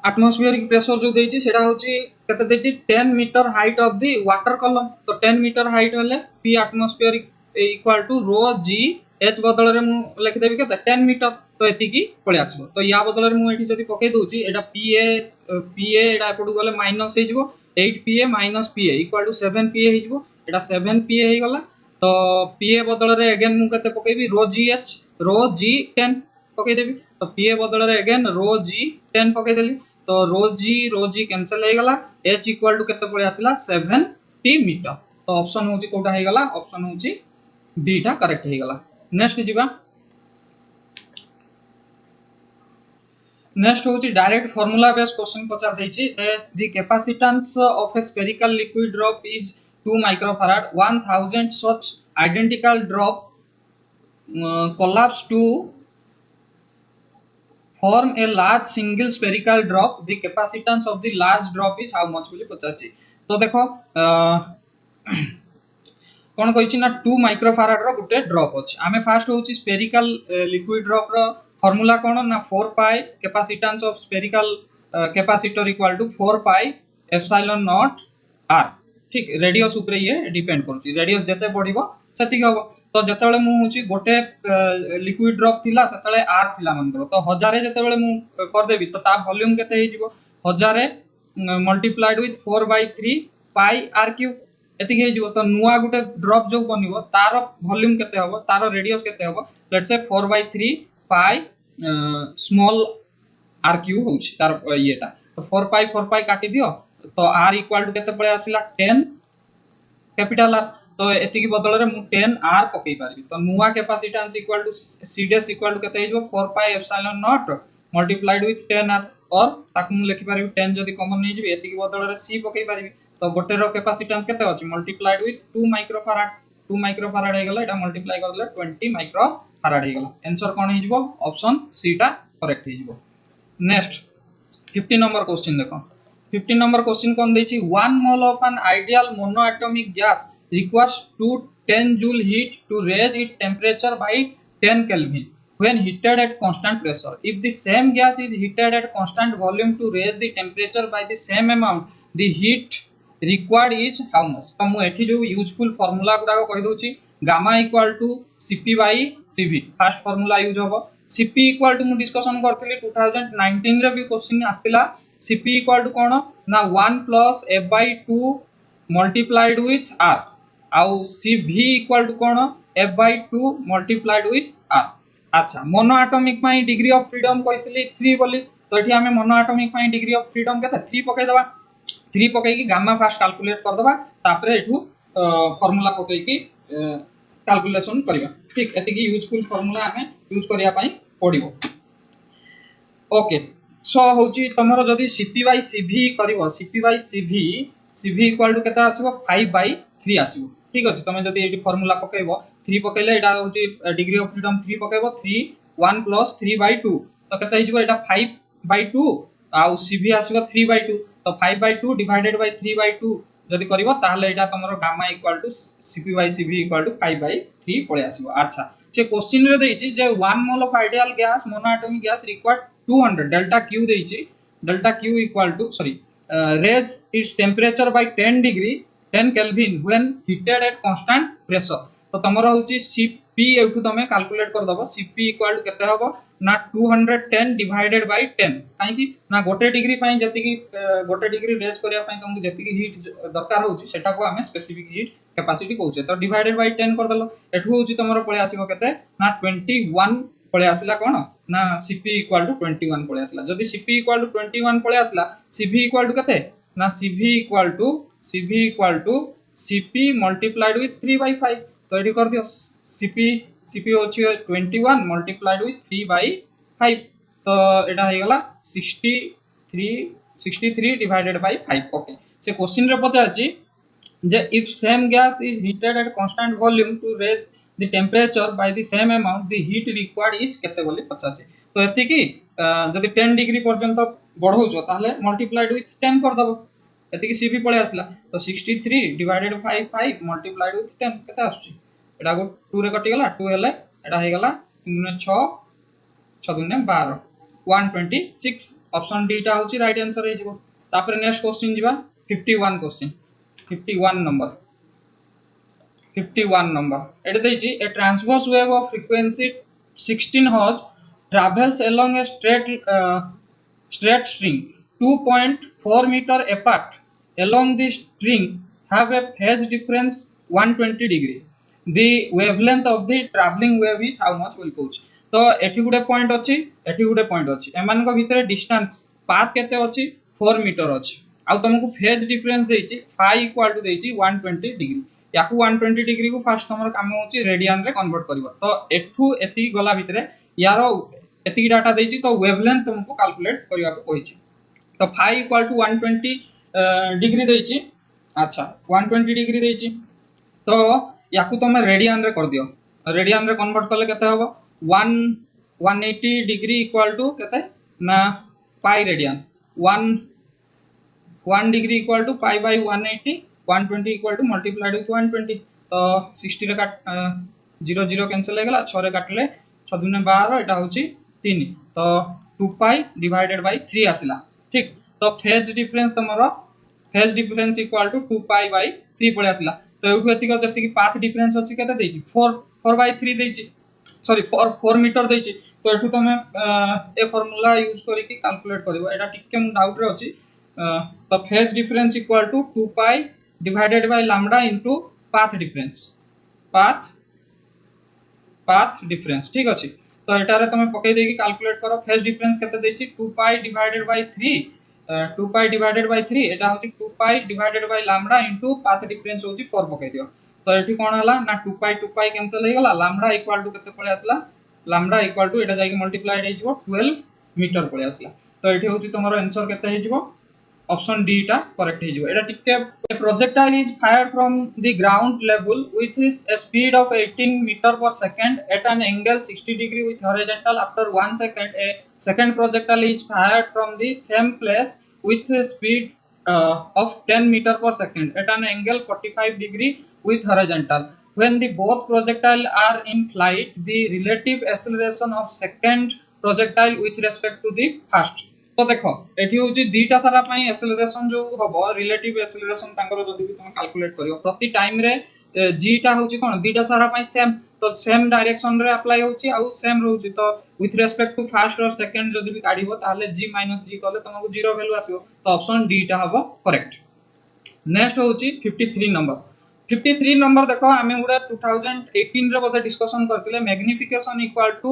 एटमॉस्फेरिक प्रेशर जो देजी सेटा होची केते देजी 10 metre height of the water column. तो 10 मीटर हाइट हले P atmospheric equal to rho GH बदल रे मु लिखि देबी केते 10 मीटर. तो एति की पळे आसीबो. तो या बदल रे मु एठी जदी पके दोची एटा PA एटा एपडू गले माइनस हे जिवो 8PA minus PA equal to 7PA हे जिवो. एटा 7PA हे गला. तो PA बदल रे अगेन मु केते पकेबी रो G10 पके देबी. तो PA बदल रे अगेन रो G10 पके देली. तो रो G कैंसिल हे गला. H इक्वल टू केते पळे आसिला 70 मीटर. तो ऑप्शन होची कोटा हे गला, ऑप्शन होची बी टा करेक्ट हे गला. नेक्स्ट जिबा. नेक्स्ट होची डायरेक्ट फार्मूला बेस्ड क्वेश्चन पचार देछि. The capacitance of a spherical liquid drop is 2 microfarad. 1000 such identical drop collapse to form a large single spherical drop. The capacitance of the large drop is how much बोली पचाछि. तो देखो कोन कहिछि ना 2 microfarad रो गुटे drop अछि. आमे first होछि spherical liquid drop रो formula कोन ना 4 pi capacitance of spherical capacitor equal to 4 pi epsilon naught r. ठीक. रेडियस ऊपर ये डिपेंड करछि. रेडियस जते बढ़िबो सेति हबो. तो जतबेले मु होची गोटे लिक्विड ड्रॉप थिला सेतबेले r थिला मनकर तो 1000 जतबेले मु कर देबी तो ता वॉल्यूम केते हे जिवो 1000 multiplied with 4/3 pi r cube एतिक हे जिवो तो नुआ गोटे ड्रॉप जो बनिवो तार वॉल्यूम केते हबो तार रेडियस केते हबो let's say 4/3 pi small r cube होची तार येटा तो 4 पाई काटी दियो तो r इक्वल टू केते पळे आसिला 10 कैपिटल R तो एति की बदल रे मु 10 R पकई पारबी तो नुआ capacitance equal to CDS equal to केते हिजो 4 pi epsilon not multiplied with 10 R और ताकु मु लिखि पारबी 10 जदी कॉमन नै जिवि एति की बदल रे C पकई पारबी तो गोटे रो कैपेसिटेंस केते अछि मल्टीप्लाइड विथ 2 माइक्रोफैराड 2 माइक्रोफैराड हे गेला एटा मल्टीप्लाई कर देला 20 माइक्रोफैराड हे गेला आंसर कोन हे जिवो ऑप्शन C टा करेक्ट हे जिवो नेक्स्ट 50 नंबर क्वेश्चन देखो 50 number question कौन देछि 1 mole of an ideal monoatomic gas requires 10 joule heat to raise its temperature by 10 Kelvin when heated at constant pressure. If the same gas is heated at constant volume to raise the temperature by the same amount, the heat required is how much? तो मु एठी जो useful formula गुडा कहि दोछि gamma equal to Cp by Cv first formula use होबो Cp equal to मु discussion करथिली 2019 रे भी क्वेश्चन आस्तिला Cp equal to कौन ना 1 plus f by 2 multiplied with r आउ Cv equal to कौन f by 2 multiplied with r अच्छा मोनो एटॉमिक पाई डिग्री ऑफ फ्रीडम कहितली 3 बोली तो एठी हमें मोनो एटॉमिक पाई डिग्री ऑफ फ्रीडम केते 3 पकई दबा 3 पकई की गामा फास्ट कैलकुलेट कर दबा तापरे एठू फार्मूला पकई की कैलकुलेशन करबा ठीक एति की यूजफुल फार्मूला हमें यूज करिया पाई पड़िबो ओके सो होची तमरो जदी Cp by Cv करिवो Cp by Cv equal to केता आसीबो 5/3 आसीबो ठीक अछि तमे जदी एटी फार्मूला पकेइबो 3 पकेले एटा होची डिग्री ऑफ फ्रीडम 3 पकेइबो 3 1 plus 3/2 तो केता हिजबो एटा 5/2 आउ Cv आसीबो 3/2 तो 5/2 डिवाइडेड बाय 3/2 जदी करिवो ताहले एटा तमरो gamma equal to Cp by Cv equal to 5/3 पळे आसीबो अच्छा से क्वेश्चन रे देइछि जे 1 mole of ideal gas monoatomic gas required 200 delta Q देइछि delta Q equal to sorry raise its temperature by 10 degree 10 Kelvin when heated at constant pressure तो तमरो होची Cp एठू तमे कैलकुलेट कर दबो Cp इक्वल टू केते हबो ना 210 डिवाइडेड बाय 10 काहे कि ना गोटे डिग्री पई जति की गोटे डिग्री रेज करिया पई तुमको जति की हीट दरकार होची सेटा को हमें स्पेसिफिक हीट कैपेसिटी कहउछे तो डिवाइडेड बाय 10 कर दलो एठू होची तमरो पळे आसीबो केते ना 21 पळे आसिला कोन ना Cp इक्वल टू 21 पळे आसिला जदी Cp इक्वल टू 21 पळे आसिला Cv इक्वल टू केते ना Cv equal to Cp multiplied with 3/5 तो एडी कर दियो Cp होची 21 मल्टीप्लाइड विथ 3/5 तो एटा हे गला 63 डिवाइडेड बाय 5 ओके से क्वेश्चन रे पचाछि जे if same gas is heated at constant volume to raise the temperature by the same amount the heat required is केते बोली पचाछि तो एति की जदी 10 डिग्री पर्यंत बढ़ौजो ताले मल्टीप्लाइड विथ 10 कर दबो एति की Cv पळे आसला तो 63 डिवाइडेड बाय 5 मल्टीप्लाइड विथ 10 केते आछी एटा को 2 रे कटि गला 2 हेले एटा हे गला 3 6 6 12 126 ऑप्शन डी टा होची राइट आंसर हे जिवो तापर नेक्स्ट क्वेश्चन जिबा 51 क्वेश्चन 51 number एटा देछि a transverse wave of frequency 16 Hz travels along a straight string 2.4 meter apart along the string have a phase difference 120 degree the wavelength of the traveling wave is how much will coach तो एठी गुडे point अछि एमान को भितरे distance path केते अछि 4 metre अछि आ तुमको फेज डिफरेंस देछि phi इक्वल टू देछि 120 डिग्री याकू 120 डिग्री को फास्ट हमर काम होछि रेडियन रे कन्वर्ट करबो तो एठू एति गला भितरे यारो एति डाटा देछि तो वेवलेंथ तुमको कैलकुलेट करिया को कहिछि तो phi इक्वल टू 120 डिग्री देछि अच्छा 120 डिग्री देछि तो याकू तुम रेडियन रे कर दियो रेडियन रे कन्वर्ट करले केते होबो 180 डिग्री इक्वल टू केते ना pi radian 1 degree equal to pi by 180 120 equal to multiplied with 120 तो 60 रे काट 0 0 कैंसिल हो गेला 6 रे काटले 6 दुने 12 एटा होची 3 तो 2 पाई डिवाइडेड बाय 3 आसिला ठीक तो फेज डिफरेंस तमरो phase difference equal to 2 pi by 3 पळे आसिला तो एठू एतिक जति पाथ डिफरेंस अछि केते देछि 4/3 देछि सॉरी 4 मीटर देछि तो एठू तमे ए फार्मूला यूज करी कि कैलकुलेट करबो एटा टिके मु डाउट रे अछि तो phase difference equal to 2 pi divided by lambda into path difference path path difference ठीक अछि तो एटारे तमे पकै देकी कैलकुलेट करो फेज डिफरेंस केते देछि 2 pi divided by 3 2 pi divided by 3 एटा होछि 2 pi divided by lambda into path difference होछि 4 पकै दियो तो एठी कोन हला ना 2 पाई कैंसिल हे गला लैम्बडा इक्वल टू केते पळे आसला लैम्बडा इक्वल टू एटा जाई मल्टीप्लाइड हे जिवो 12 मीटर पळे आसला तो एठी होछि तमरो आंसर केते हे जिवो option D टा correct हे जिवो एटा टिके a projectile is fired from the ground level with a speed of 18 meter per second at an angle 60 degree with horizontal after 1 second a second projectile is fired from the same place with a speed of 10 meter per second at an angle 45 degree with horizontal when the both projectile are in flight the relative acceleration of second projectile with respect to the first तो देखो एठी होची दीटा सारा पई acceleration जो हबो relative acceleration तांकर जदी भी तुम कैलकुलेट करियो प्रति टाइम रे जी टा होची कोन दीटा सारा पई सेम तो सेम डायरेक्शन रे अप्लाई होची आ सेम रहउची तो विथ रिस्पेक्ट टू फर्स्ट और सेकंड जदी भी काढिबो ताले g - g करले तुमको 0 वैल्यू आसीबो तो ऑप्शन डी टा हबो करेक्ट नेक्स्ट होची 53 नंबर 53 नंबर देखो हमें गुडा 2018 रे बोधे डिस्कशन करथिले magnification equal to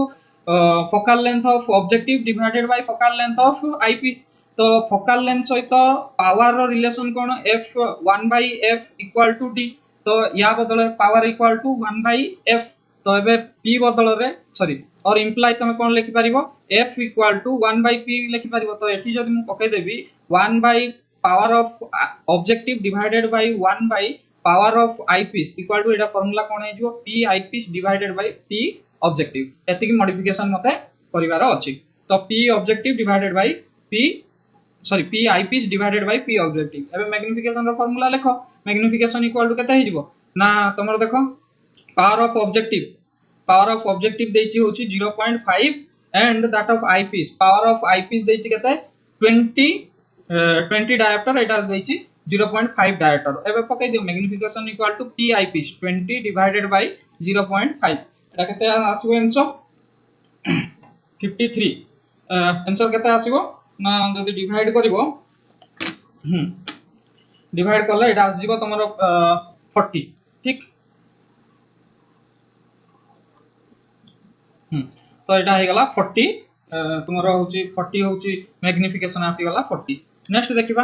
focal length of objective divided by focal length of eyepiece तो focal length सहित पावर रो रिलेशन कोन f 1/f equal to d तो या बदल पावर इक्वल टू 1/f तो एबे p बदल रे सॉरी और इंप्लाई तमे कोन लिखि परिबो f इक्वल टू 1/p लिखि परिबो तो एठी जदि मु पके देबी 1 by power of objective divided by 1 by power of eyepiece equal to एटा फार्मूला कोन हे जिवो p eyepiece divided by p objective एतिकी मॉडिफिकेशन मते करिवार अछि तो p objective divided by p sorry p eyepiece divided by p objective एबे मैग्निफिकेशन रो फार्मूला लेखो मैग्निफिकेशन इक्वल टू केते हे जिवो ना तमरो देखो पावर ऑफ ऑब्जेक्टिव देछि होछि 0.5 and that of eyepiece power of eyepiece देछि केते 20 डायोप्टर एटा देछि 0.5 डायोप्टर एबे पकै दियो magnification equal to p eyepiece 20 divided by 0.5 एटा केते आसीबो आंसर 53 आंसर केते आसीबो ना जदी डिवाइड करिवो डिवाइड करले एटा आसीबो तमरो 40 ठीक तो एटा हे गला 40 तुमरो होची 40 होची मैग्निफिकेशन आसी गला 40 नेक्स्ट देखिबा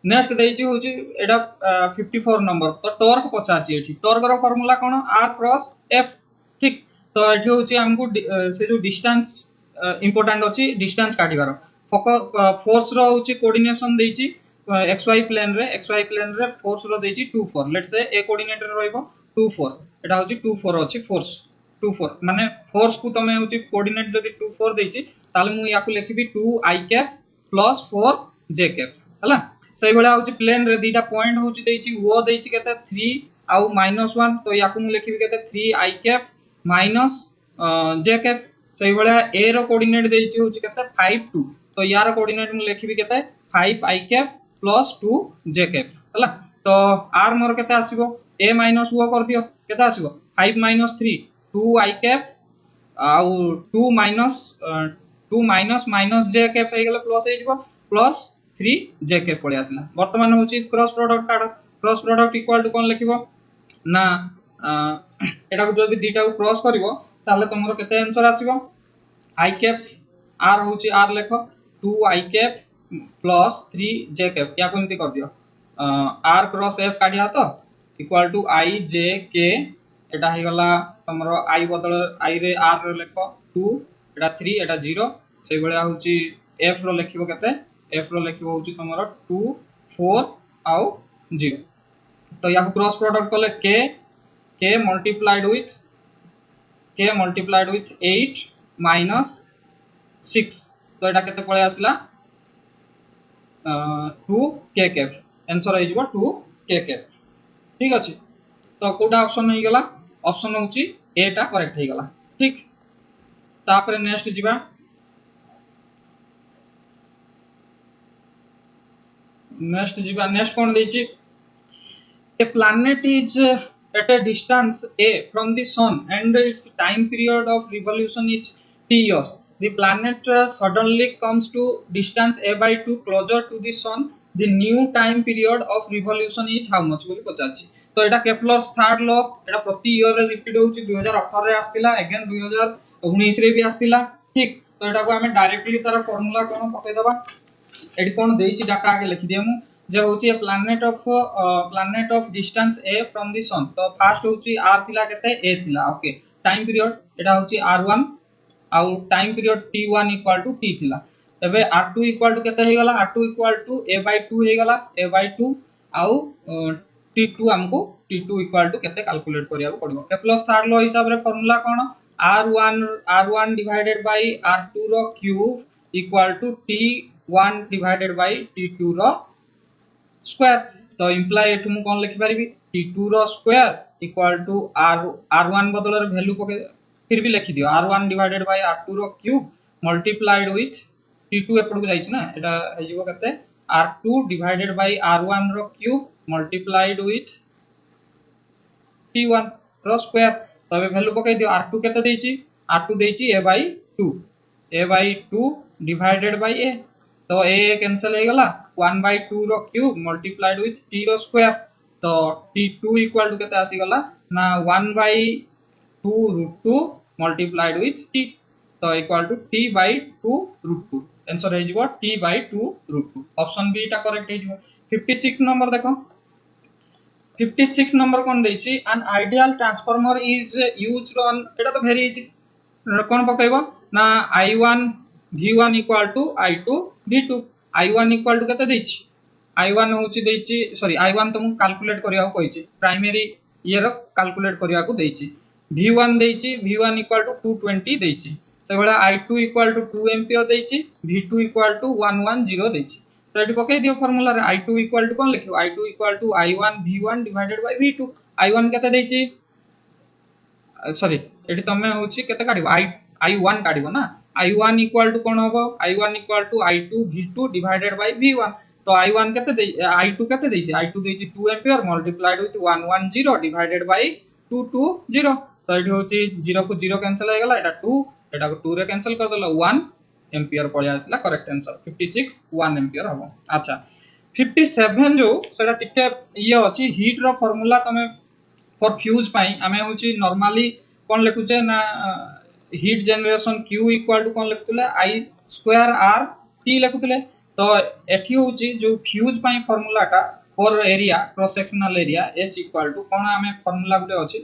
नेक्स्ट देछि होची एटा 54 नंबर तो टॉर्क पचाची एठी टॉर्क रो फार्मूला कोन r क्रॉस f ठीक तो एठी होची हमकु से जो डिस्टेंस इंपोर्टेंट अछि डिस्टेंस काटिबार फोर्स रो होची कोऑर्डिनेशन देछि xy प्लेन रे फोर्स रो देछि 24 लेट्स से ए कोऑर्डिनेट रे रहइबो 24 एटा होची 24 अछि फोर्स 24 माने फोर्स को तमे होची कोऑर्डिनेट जदी 24 देछि ताले मु याकु लिखिबी 2 i cap plus 4 j cap हला सही बडा होची प्लेन रे दीटा पॉइंट होची देछि ओ देछि केते 3 आउ -1 तो याकु मु लिखिबी केते 3 i cap minus j cap सही बडा a रो कोऑर्डिनेट देछि होची केते 5 2 तो यार कोऑर्डिनेट मु लिखिबी केते 5 i cap plus 2 j cap हला तो r मोर केते आसीबो a माइनस o कर दियो केते आसीबो 5 - 3 2 i कैप आउ 2 माइनस j कैप हे गेले प्लस हे जिवो प्लस 3 j कैप पळे आसला वर्तमान होची क्रॉस प्रोडक्ट काढ क्रॉस प्रोडक्ट इक्वल टू कोन लिखिबो ना एटा को जदी दीटा को क्रॉस करिवो ताले तमरो केते आंसर आसीबो i कैप r होची r लेखो 2 i cap plus 3 j cap या कोनती कर दियो r क्रॉस f काढिया तो equal to i j k एटा हे गला तमरो i बदल i रे r रे लेखो 2 एटा 3 एटा 0 से बळा होची f रो लेखिबो केते f रो लेखिबो होची तमरो 2 4 आउ 0 तो या क्रॉस प्रोडक्ट करले k मल्टीप्लाइड विथ 8 माइनस 6 तो एटा केते पळे आसला 2 k कैप आंसर आइ जिवो 2 k कैप ठीक अछि तो कोडा ऑप्शन नै गेला ऑप्शन होची ए टा करेक्ट हे गेला ठीक तापर नेक्स्ट जिबा नेक्स्ट जीवा नेक्स्ट कोन देछि a planet is at a distance a from the sun and its time period of revolution is t years. The planet suddenly comes to distance a by 2 closer to the sun. The new time period of revolution is how much बोली पचाछि तो एटा Kepler's third law एटा प्रति year रे repeat होउछि 2018 रे आस्तिला again 2019 रे भी आस्तिला ठीक तो एटा को हमें डायरेक्टली तार फार्मूला कोन पकै दबा एडी कोन देछि डाटा आगे लिखि दियमु जे होची ए planet of distance a from the sun तो फर्स्ट होची r थिला केते a थिला ओके टाइम पीरियड एटा होची r1 आउ time period t1 equal to t थिला एबे r2 इक्वल टू केते हे गला r2 इक्वल टू a/2 हे गला a/2 आउ t2 हमको t2 इक्वल टू केते कैलकुलेट करिया को पड़िबो ए प्लस थर्ड लॉ हिसाब रे फार्मूला कोन r1 डिवाइडेड बाय r2 रो cube equal to t1 divided by t2 रो स्क्वायर तो इंप्लाई एठु मु कोन लिखि परिबी t2 रो स्क्वायर इक्वल टू r1 बदल रे वैल्यू पके फिर भी लिखि दियो r1 डिवाइडेड बाय r2 रो क्यूब मल्टीप्लाइड विथ t2 एपड को जाइछ ना एटा हे जीवो कते r2 डिवाइडेड बाय r1 रो क्यूब मल्टीप्लाइड विथ t1 रो स्क्वायर तबे वैल्यू पके दियो r2 केते देछि r2 देछि a/2 डिवाइडेड बाय a तो a कैंसिल हो गला 1/2 रो क्यूब मल्टीप्लाइड विथ t रो स्क्वायर तो t2 इक्वल टू केते आसी गला ना 1/2 √2 मल्टीप्लाइड विथ t तो इक्वल टू t/2 √2 आंसर हे जिवो t/2 √2 ऑप्शन बी टा करेक्ट हे जिवो 56 नंबर देखो 56 नंबर कोन देछि an ideal transformer is used on एटा तो वेरी इजी कोन पकाइबो ना i1 v1 equal to i2 v2 i1 equal to केते देछि i1 होछि देछि सॉरी i1 तो मु कैलकुलेट करिया को कहिछि प्राइमरी ईयर कैलकुलेट करिया को देछि v1 देछि v1 इक्वल टू 220 देछि से बडा i2 इक्वल टू 2 एम्पियर देछि v2 इक्वल टू 110 देछि तो एटी पकै दियो फार्मूला रे i2 इक्वल टू कोन लिखियो i2 equal to i1 v1 divided by v2 i1 केते देछि सॉरी एटी तमे होछि केते काढिबो i1 काढिबो ना i1 इक्वल टू कोन होबो i1 equal to i2 v2 divided by v1 तो i1 केते दे i2 केते देछि i2 देछि 2 ampere multiplied with 110 divided by 220 तो एटी होछि 0 को 0 कैंसिल हो गेला एटा 2 एटा को 2 रे कैंसिल कर देला 1 एम्पियर पळे आसला करेक्ट आंसर 56 1 एम्पियर हबो अच्छा 57 जो सेटा टिके ये अछि हीट रो फार्मूला तमे फॉर फ्यूज पाई हमें होछि नॉर्मली कोन लिखुचे ना heat generation q equal to कोन लिखुले i स्क्वायर r t लिखुले तो एठी होछि जो फ्यूज पाई फार्मूला टा for area cross sectional area h equal to कोन हमें फार्मूला गुटे अछि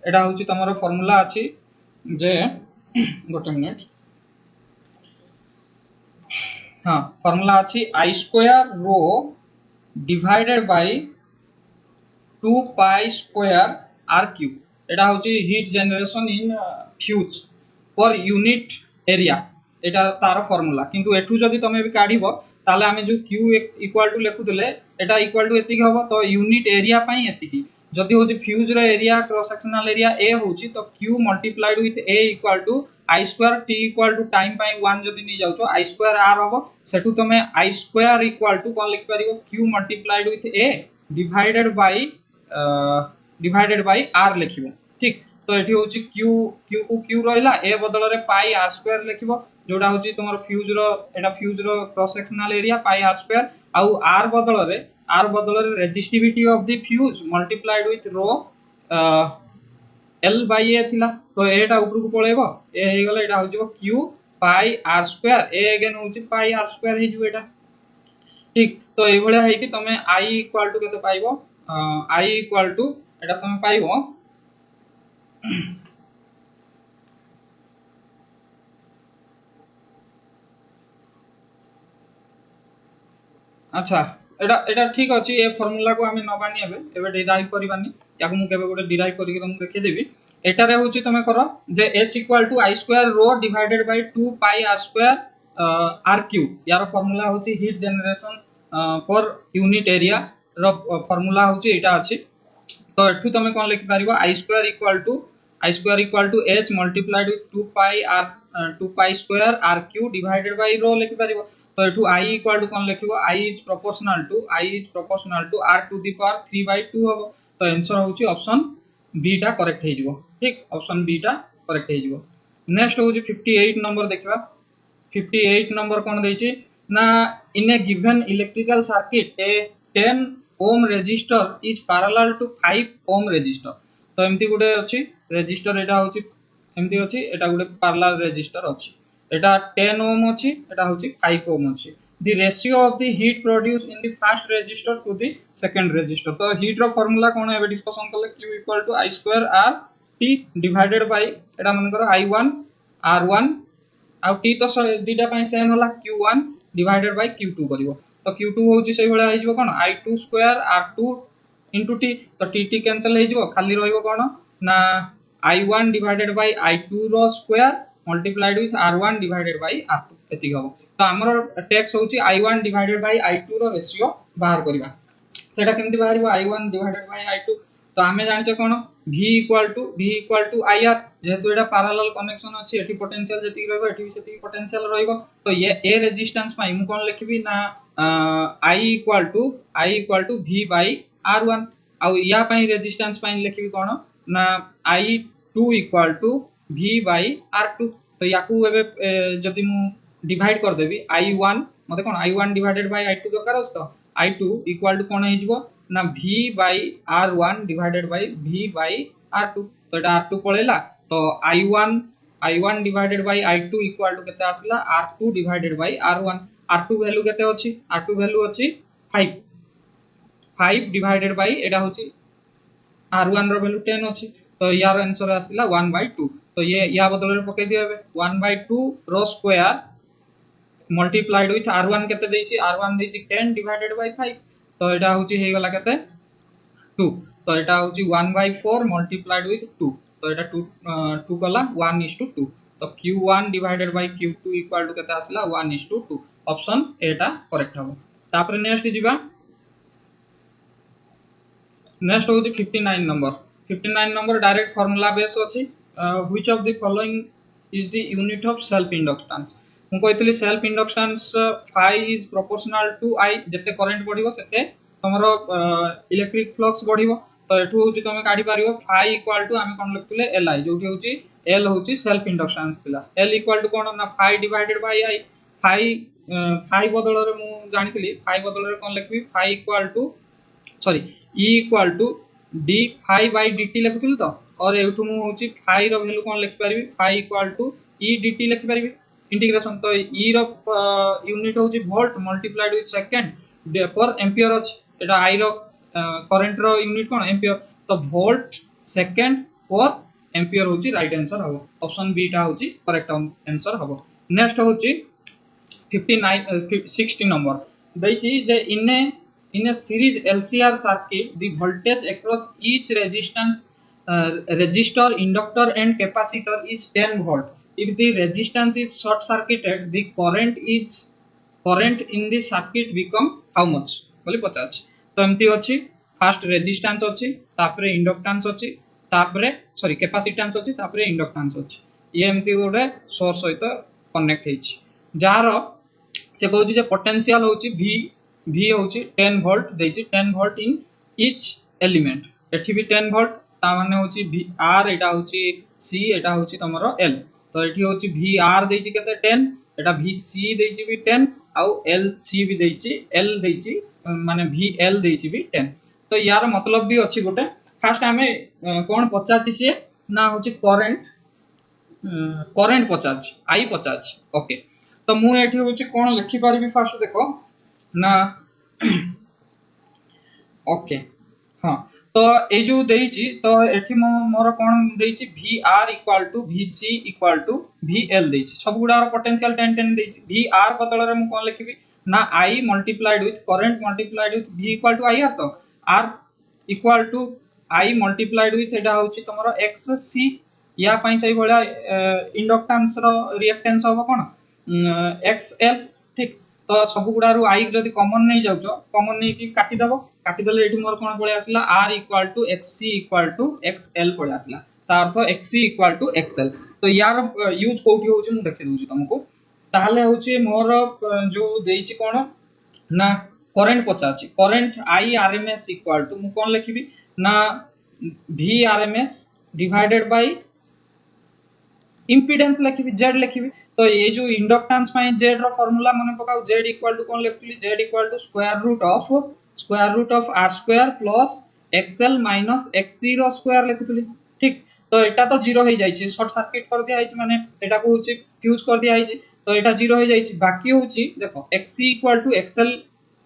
एटा होछि तमरो फार्मूला अछि जे गोटे मिनिट हाँ फार्मूला अछि i square row divided by 2 pi square r cube एटा होची heat generation in fuse for unit area एटा तार फार्मूला किंतु एठु जदी तमे भी काढिबो ताले हमें जो q equal to लेखुतले Etah equal to एतिक हबो तो यूनिट एरिया पई एतिकी जदी होची फ्यूज रो area cross sectional area a होची तो q multiplied with a equal to i square t equal to time पई 1 जदी नि जाउछो i स्क्वायर r हबो सेटु तमे i स्क्वायर इक्वल टू कोन लिख परिबो q multiplied with a divided by r लिखिबो ठीक तो एठी होची q को q रहला a बदल रे पाई r स्क्वायर लिखिबो जोडा होची तमरो फ्यूज रो cross sectional area pi r square आउ r बदल रे resistivity of the fuse multiplied with rho l by a थिला तो एटा ऊपर को पळेबो ए हे गेला एटा होजिबो q pi r square a again होची पाई r स्क्वायर हे जिवो एटा ठीक तो ए भले है कि तमे i इक्वल टू केते पाइबो i इक्वल टू एटा तमे पाइबो अच्छा एटा ठीक अछि ए फार्मूला को हमें नबानी एबे डिराइव करबानी याकु मु केबे गोटे डिराइव करिके तुमको देखि देबी एटा रे होची तमे करो जे h equal to i square row divided by 2 pi r square r cube यार फार्मूला होची heat generation for unit area रो फार्मूला होची एटा अछि तो एठु तमे कोन लिखि पारिबो i square equal to h multiplied with 2 pi square r cube divided by rho लिखि पारिबो तो एठू I इक्वल टू कोन लिखिबो I is proportional to R to the power 3/2 हबो। तो आंसर होची ऑप्शन बी टा करेक्ट हे जिवो। ठीक, ऑप्शन बी टा करेक्ट हे जिवो। नेक्स्ट होची 58 नंबर देखिबा। 58 नंबर कोन देछि ना in a given electrical circuit a 10 ohm resistor is parallel to 5 ohm resistor. तो एमती गुटे अछि रेजिस्टर, एटा होची एमती अछि, एटा गुटे पैरेलल रेजिस्टर अछि। एटा 10 ओम अछि, एटा होची 5 ओम अछि। The ratio of the heat produced in the first resistor to the second resistor। तो heat रो फार्मूला कोन एबे डिस्कशन करले Q equal to I square R T divided by एटा मन करो I1 R1 आ T तो दीटा पय सेम होला Q1 डिवाइडेड बाय Q2 करिवो। तो Q2 होची सेही भले आइ जिवो कोन I2 square R2 into T। तो T कैंसिल हे जिवो, खाली रहिबो कोन ना I1 डिवाइडेड बाय I2 रो square multiplied with R1 divided by R2 एति हबो। तो हमरो टेक्स होची I1 divided by I2 row ratio बाहर करिवा। सेटा केमति बाहरिबो I1 डिवाइडेड बाय I2। तो हमें जानिछे कोन V इक्वल टू IR, जेहेतु एटा पैरेलल कनेक्शन अछि, एठी पोटेंशियल जति रहबो एठी सेति पोटेंशियल रहइबो। तो ये ए रेजिस्टेंस पय मु कोन लिखबी ना I equal to V by R1 आ या पय रेजिस्टेंस पय लिखबी कोन ना I2 equal to V by R2। तो याकू एबे जदि मु डिवाइड कर देबी I1 मते कोन I1 डिवाइडेड बाय I2 दरकार अछि। तो I2 इक्वल टू कोन हे जिवो ना V by R1 divided by V by R2। तो एटा R2 पळेला। तो I1 divided by I2 equal to केते आसला R2 divided by R1। R2 value केते अछि, R2 वैल्यू अछि 5 डिवाइडेड बाय एटा होछि R1 रो वैल्यू 10 अछि। तो यार आंसर आसिला 1/2। तो ये या बदल रे पकै दिया बे 1/2 रो स्क्वायर मल्टीप्लाइड विथ R1 केते देछि, R1 देछि 10 डिवाइडेड बाय 5। तो एटा होछि हे गला केते 2। तो एटा होछि 1/4 मल्टीप्लाइड विथ 2। तो एटा 2 गला 1:2। तो Q1 divided by Q2 equal to केते आसला 1:2। ऑप्शन एटा करेक्ट हबो। तापर नेक्स्ट जिबा। नेक्स्ट होछि 59 number. 59 number direct formula base अछि। Which of the following is the unit of self inductance. मु कहतली self inductance phi is proportional to I। जते करंट बढ़िबो सेते तमरो इलेक्ट्रिक फ्लक्स बढ़िबो। तो एठू होछि तमे काढी पारिबो phi इक्वल टू आमे कोन लिखतले Li, जोठी होछि L होछि सेल्फ इंडक्टेंस थिला। L इक्वल टू कोन ना phi divided by I। phi बदल रे मु जानितली phi बदल रे कोन लिखबी phi equal to sorry E equal to d phi by dt लिखुथिल तो। और एठू मु होछि phi रो वैल्यू कोन लिख पारिबी phi equal to E dt लिख पारिबी इंटीग्रेशन। तो E रो यूनिट होछि volt multiplied with second per ampere अछि। एटा I रो करंट रो यूनिट कोन एम्पियर। तो वोल्ट सेकंड पर एम्पियर होछि राइट आंसर हबो। ऑप्शन बी टा होछि करेक्ट आंसर हबो। नेक्स्ट होछि 60 नंबर दैछि जे in a series LCR circuit the voltage across each resistance resistor, inductor and capacitor is 10 volt. If the resistance is short circuited the current in the circuit become how much बोली 50। तो एमती अछि first resistance अछि, तापरे inductance अछि, तापरे sorry capacitance अछि, तापरे इंडक्टेंस अछि। ये एमती गोटे सोर्स सहित कनेक्ट हेछि जार से कहउछि जे पोटेंशियल होछि V होछि 10 वोल्ट देछि 10 वोल्ट इन ईच एलिमेंट। एठी भी 10 वोल्ट ता माने होछि VR, एटा होछि C, एटा होछि तमरो L। तो एठी होछि VR देछि केते 10, एटा VC देछि भी 10 आउ LC भी देछि L देछि माने VL देछि भी 10। तो यार मतलब भी अछि गोटे फास्ट हमें कोन पचाछि से ना होछि करंट पचाछि I पचाछि। ओके, तो मु एठी होछि कोन लिखि पारिबी फास्ट देखो ना ओके हाँ। तो ए जो देछि तो एठी मोर कोन देछि VR equal to VC equal to VL देछि सब गुडा पोटेंशियल 10 10 देछि। VR बदल रे मु कोन लिखिबी ना I multiplied with current multiplied with V equal to IR। तो R equal to I multiplied with एटा होछि तमरो XC। या पई सही भला इंडक्टेंस रो रिएक्टेंस होबो कोन XL। ठीक, तो सब गुडा रु I जदी कॉमन नै जाउछो कॉमन नै कि काटी देले एठी मोर कोन पळे आसला R equal to XC equal to XL पळे आसला। ता अर्थ XC इक्वल टू XL। तो यार यूज कोठी होछि मु देखै दोछि तुमको। ताहले होची मोर जो देइची कोन ना करंट पचाची current I RMS equal to मु कोन लिखिबी ना V RMS divided by impedance लिखिबी जेड लिखिबी तो ये जो इंडक्टेंस पाई जेड रो फार्मूला मन पकाउ जेड इक्वल टू कोन लिखतली Z equal to square root of R square plus XL minus XC रो स्क्वायर लिखतली ठीक तो एटा तो जीरो हो जाइए शॉर्ट सर्किट कर दिया है माने एटा को होची फ्यूज कर दिया है तो एटा जीरो हो जाइए बाकी होची देखो एक्ससी इक्वल टू एक्सएल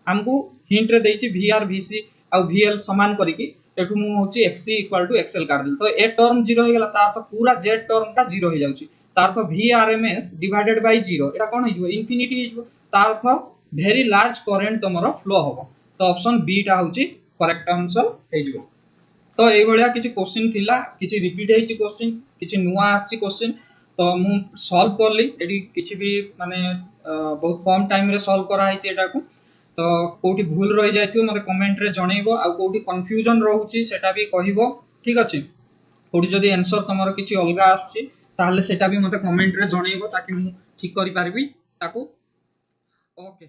हमको हिंट रे देइची वीआर वीसी आ वीएल समान करिकी एठु मु होची एक्ससी इक्वल टू एक्सएल काट देल तो ए टर्म जीरो हो गेला तार तो पूरा जेड टर्म का जीरो हो जाउची तार तो वीआरएमएस डिवाइडेड बाय जीरो एटा कोन हो जइबो इंफिनिटी हो जइबो तार तो वेरी लार्ज करंट तमरो फ्लो होबो तो ऑप्शन बी टा होची करेक्ट आंसर हो जइबो तो ए भलिया किछि क्वेश्चन थिला किछि रिपीट हेछि क्वेश्चन किछि नुवा आछि क्वेश्चन तो मु सॉल्व करली एडी किछि भी माने बहुत कम टाइम रे सॉल्व करा हेछि एटा को तो कोठी भूल रहि जायथियो मते कमेंट रे जणैबो आ कोठी कंफ्यूजन रहउछि सेटा भी कहिबो ठीक अछि कोठी जदी आंसर तमरो किछि अलगा आछि ताहले सेटा भी मते कमेंट रे जणैबो ताकि मु ठीक करि पारबी ताकू ओके।